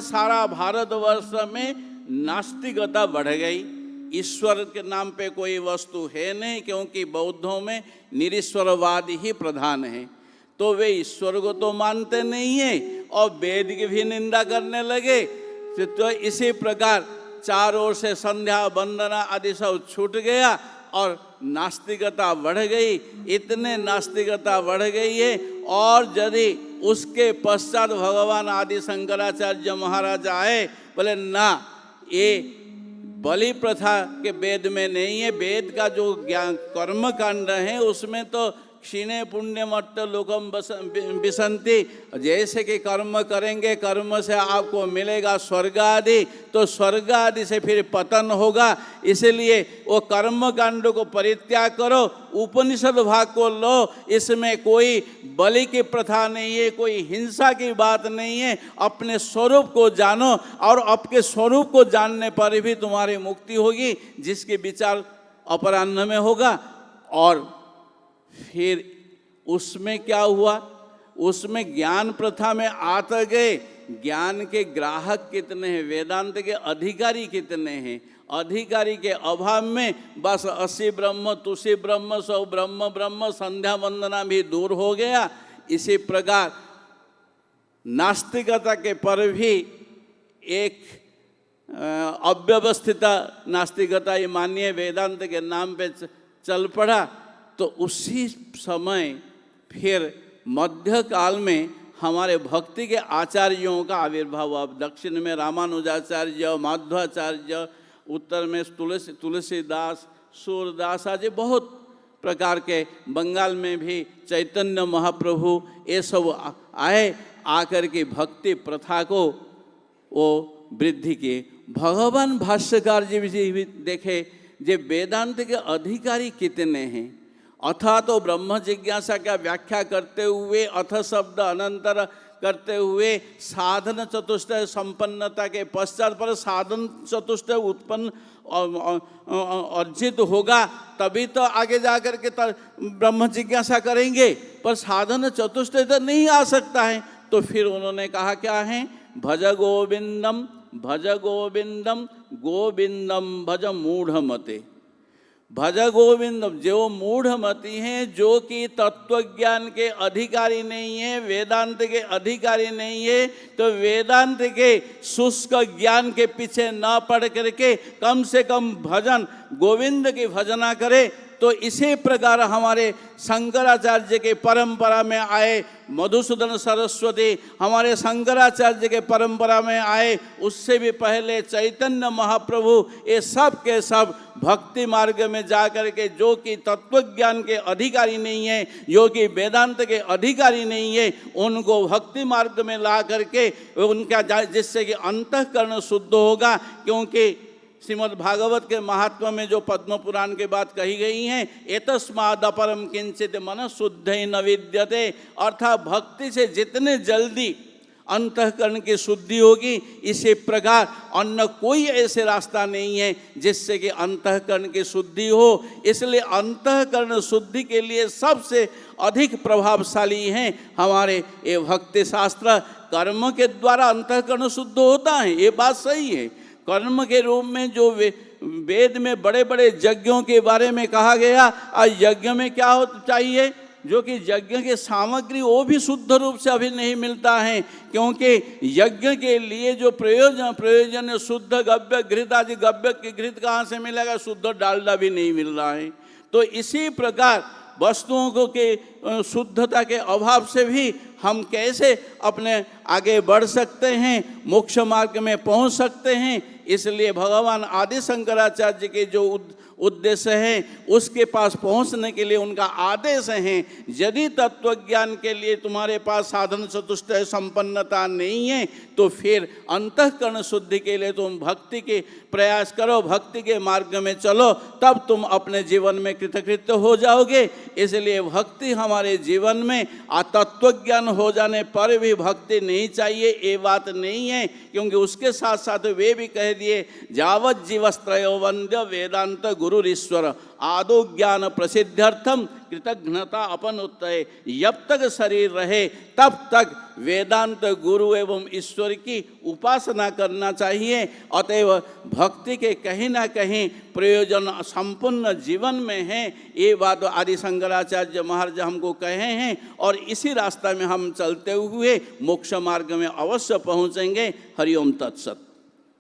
सारा भारतवर्ष में नास्तिकता बढ़ गई। ईश्वर के नाम पे कोई वस्तु है नहीं, क्योंकि बौद्धों में निरीश्वरवाद ही प्रधान है। तो वे ईश्वर को तो मानते नहीं है और वेद की भी निंदा करने लगे। तो इसी प्रकार चारों ओर से संध्या वंदना आदि सब छूट गया और नास्तिकता बढ़ गई। इतने नास्तिकता बढ़ गई है, और यदि उसके पश्चात भगवान आदि शंकराचार्य महाराज आए, बोले ना, ये बलि प्रथा के वेद में नहीं है। वेद का जो ज्ञान कर्म कांड है उसमें तो क्षीणे पुण्यमट्ट लोकम विसंति, जैसे कि कर्म करेंगे कर्म से आपको मिलेगा स्वर्ग आदि, तो स्वर्ग आदि से फिर पतन होगा। इसलिए वो कर्म कांड को परित्याग करो, उपनिषद भाग को लो। इसमें कोई बलि की प्रथा नहीं है, कोई हिंसा की बात नहीं है। अपने स्वरूप को जानो, और आपके स्वरूप को जानने पर भी तुम्हारी मुक्ति होगी, जिसके विचार अपराह्न में होगा। और फिर उसमें क्या हुआ, उसमें ज्ञान प्रथा में आते गए। ज्ञान के ग्राहक कितने हैं, वेदांत के अधिकारी कितने हैं। अधिकारी के अभाव में बस असी ब्रह्म तुसी ब्रह्म सौ ब्रह्म ब्रह्म, संध्या वंदना भी दूर हो गया। इसी प्रकार नास्तिकता के पर भी एक अव्यवस्थित नास्तिकता ये मानिए वेदांत के नाम पे चल पड़ा। तो उसी समय फिर मध्य काल में हमारे भक्ति के आचार्यों का आविर्भाव हुआ। दक्षिण में रामानुजाचार्य, माध्वाचार्य, उत्तर में तुलसीदास, सूरदास आदि बहुत प्रकार के, बंगाल में भी चैतन्य महाप्रभु, ये सब आए। आकर के भक्ति प्रथा को वो वृद्धि किए। भगवान भाष्यकार जी भी देखे जे वेदांत के अधिकारी कितने हैं। अथा तो ब्रह्म जिज्ञासा का व्याख्या करते हुए, अथ शब्द अनंतर करते हुए, साधन चतुष्टय संपन्नता के पश्चात पर साधन चतुष्टय उत्पन्न अर्जित होगा, तभी तो आगे जाकर के ब्रह्म जिज्ञासा करेंगे। पर साधन चतुष्टय तो नहीं आ सकता है। तो फिर उन्होंने कहा क्या है, भज गोविंदम भज गोविंदम गोविंदम भज मूढ़मते। भज गोविंदम, जो मूढ़मती हैं, जो कि तत्व ज्ञान के अधिकारी नहीं है, वेदांत के अधिकारी नहीं है, तो वेदांत के शुष्क ज्ञान के पीछे न पड़ करके कम से कम भजन गोविंद की भजना करे। तो इसी प्रकार हमारे शंकराचार्य के परंपरा में आए मधुसूदन सरस्वती, हमारे शंकराचार्य के परंपरा में आए, उससे भी पहले चैतन्य महाप्रभु, ये सब के सब भक्ति मार्ग में जा कर के, जो कि तत्वज्ञान के अधिकारी नहीं है, जो कि वेदांत के अधिकारी नहीं है, उनको भक्ति मार्ग में ला करके उनका, जिससे कि अंतःकरण शुद्ध होगा। क्योंकि श्रीमद् भागवत के महात्मा में जो पद्म पुराण के बात कही गई हैं, एतस्माद् अपरम किंचित मन शुद्ध न विद्यते, अर्थात भक्ति से जितने जल्दी अंतःकरण की शुद्धि होगी, इसी प्रकार अन्य कोई ऐसे रास्ता नहीं है जिससे कि अंतःकरण की शुद्धि हो। इसलिए अंतःकरण शुद्धि के लिए सबसे अधिक प्रभावशाली हैं हमारे ये भक्ति शास्त्र। कर्म के द्वारा अंतःकरण शुद्ध होता है, ये बात सही है। कर्म के रूप में जो वेद में बड़े बड़े यज्ञों के बारे में कहा गया, और यज्ञ में क्या हो चाहिए, जो कि यज्ञ के सामग्री वो भी शुद्ध रूप से अभी नहीं मिलता है। क्योंकि यज्ञ के लिए जो प्रयोजन है, शुद्ध गव्य घृत आदि, गव्य की घृत कहाँ से मिलेगा, शुद्ध डालडा भी नहीं मिल रहा है। तो इसी प्रकार वस्तुओं को के शुद्धता के अभाव से भी हम कैसे अपने आगे बढ़ सकते हैं, मोक्ष मार्ग में पहुंच सकते हैं। इसलिए भगवान आदि शंकराचार्य के जो उद्देश्य है, उसके पास पहुंचने के लिए उनका आदेश है, यदि तत्वज्ञान के लिए तुम्हारे पास साधन चतुष्टय संपन्नता नहीं है, तो फिर अंतःकरण शुद्धि के लिए तुम भक्ति के प्रयास करो, भक्ति के मार्ग में चलो, तब तुम अपने जीवन में कृतकृत्य हो जाओगे। इसलिए भक्ति हमारे जीवन में, तत्वज्ञान हो जाने पर भी भक्ति नहीं चाहिए, ये बात नहीं है। क्योंकि उसके साथ साथ वे भी कह दिए, जावत जीवस्त्रयो वंद्य वेदांत गुरुरीश्वर आदो ज्ञान प्रसिद्ध्यर्थम कृतघ्नता अपन उत्तय, जब तक शरीर रहे तब तक वेदांत गुरु एवं ईश्वर की उपासना करना चाहिए। अतएव भक्ति के कहीं ना कहीं प्रयोजन संपूर्ण जीवन में है, ये बात आदि शंकराचार्य महाराज हमको कहे हैं और इसी रास्ता में हम चलते हुए मोक्ष मार्ग में अवश्य पहुँचेंगे। हरिओम तत्सत।